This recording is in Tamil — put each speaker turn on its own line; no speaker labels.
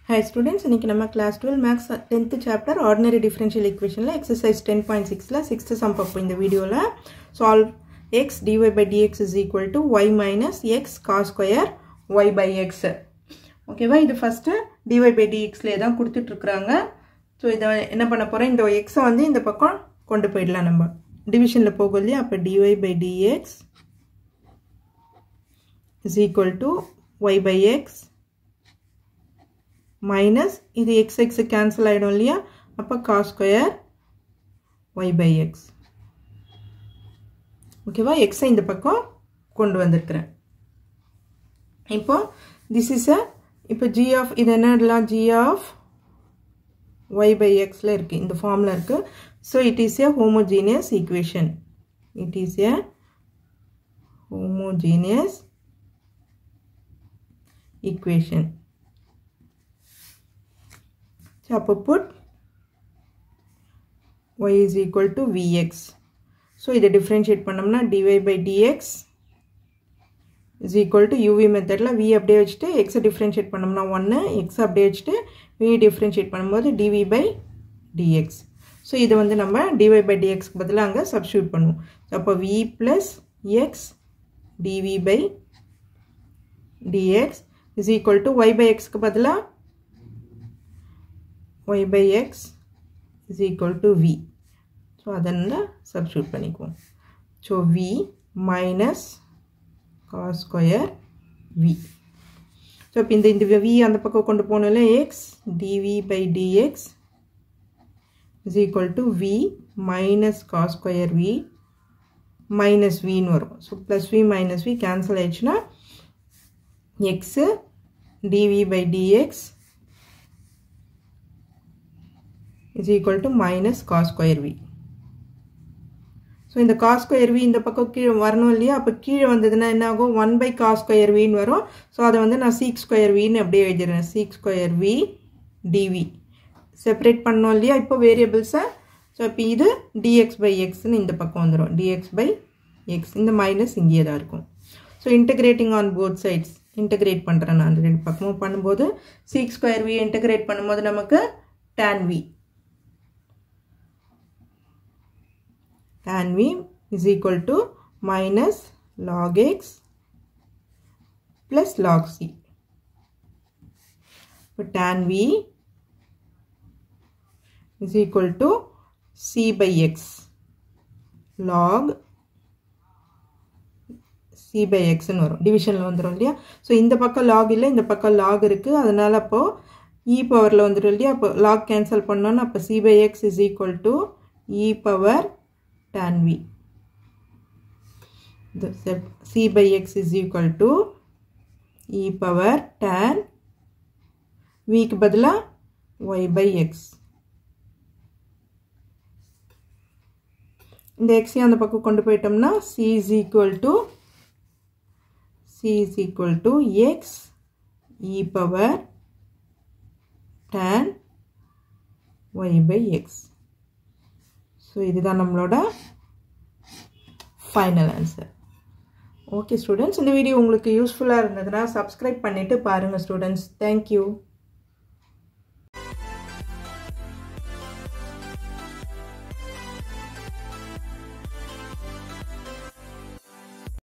Hi students, இன்னைக்கு நம்ம class 12 maths 10th chapter ordinary differential equation ல exercise 10.6 ல 6th sum பார்ப்போம் இந்த வீடியோல. solve x dy by dx is equal to y minus x cos square y by x. ஓகேவா, இது first dy by dx ல தான் கொடுத்துட்டு இருக்காங்க. சோ இத என்ன பண்ண போறோம், இந்த x வந்து இந்த பக்கம் கொண்டு போய்டலாம். நம்ம டிவிஷன்ல போகும்ல, அப்ப dy by dx is equal to y by x minus இது x cancel ஆயிடும் இல்லையா, அப்ப cos square y by x. ஓகேவா, x இந்த பக்கம் கொண்டு வந்திருக்கிறேன். இப்போ this is a இப்போ g of இது என்னடலாம், g of y by x ல இருக்கு, இந்த ஃபார்ம்ல இருக்கு. so it is a homogeneous equation. it is a homogeneous equation. So put y is equal to vx. So இதை differentiate பண்ணோம்னா dy by dx is equal to uv மெத்தட்ல v அப்படியே வச்சுட்டு x differentiate பண்ணோம்னா 1, x அப்படியே வச்சுட்டு v differentiate பண்ணும்போது dv by dx. So இது வந்து நம்ம dy by dx பதிலா அங்க substitute பண்ணுவோம். So அப்போ v plus x dv by dx is equal to y by x க்கு பதிலா y by x is equal to v. So அதனால substitute பண்ணிக்குவோம். So v minus cos square v. So இப்போ இந்த v அந்த பக்கம் கொண்டு போனோம்ல, x dv by dx is equal to v minus cos square v minus v ன்னு வரும். So plus v minus v cancel ஆயிடுச்சுன்னா x dv by dx is equal to minus cos square v. So இந்த cos square v இந்த பக்கம் கீழே வரணும் இல்லையா, அப்ப கீழே வந்ததுன்னா என்ன ஆகும், 1 by cos square v ன்னு வரும். So அதை வந்து நான் sec square v ன்னு அப்படியே எழுதிறேன். sec square v dv separate பண்ணோம் இல்லையா இப்போ வேரியபிள்ஸை. ஸோ இப்போ இது dx by x ன்னு இந்த பக்கம் வந்துடும். dx by x இந்த மைனஸ் இங்கே தான் இருக்கும். So integrating on both sides integrate பண்ணுறேன் நான் அந்த ரெண்டு பக்கமும் பண்ணும்போது sec square v இன்டகிரேட் பண்ணும்போது நமக்கு tan v. tan v is equal to minus log x plus log c. So tan v is equal to c by x log c by x ன்னு வரும். டிவிஷன்ல வந்துரும் இல்லையா. ஸோ இந்த பக்கம் log இல்லை, இந்த பக்கம் log இருக்கு, அதனால அப்போ e பவர்ல வந்துடும் இல்லையா. அப்போ log கேன்சல் பண்ணோன்னா அப்போ c by x is equal to e power tan v. c by x is equal to e power tan v க்கு பதிலா y by x. இந்த x அந்த பக்கம் கொண்டு போயிட்டோம்னா c is equal to x e power tan y by x. So இதுதான் நம்மளோட ஃபைனல் ஆன்சர். ஓகே ஸ்டூடெண்ட்ஸ், இந்த வீடியோ உங்களுக்கு யூஸ்ஃபுல்லாக இருந்ததுன்னா சப்ஸ்கிரைப் பண்ணிட்டு பாருங்கள் ஸ்டூடெண்ட்ஸ். தேங்க்யூ.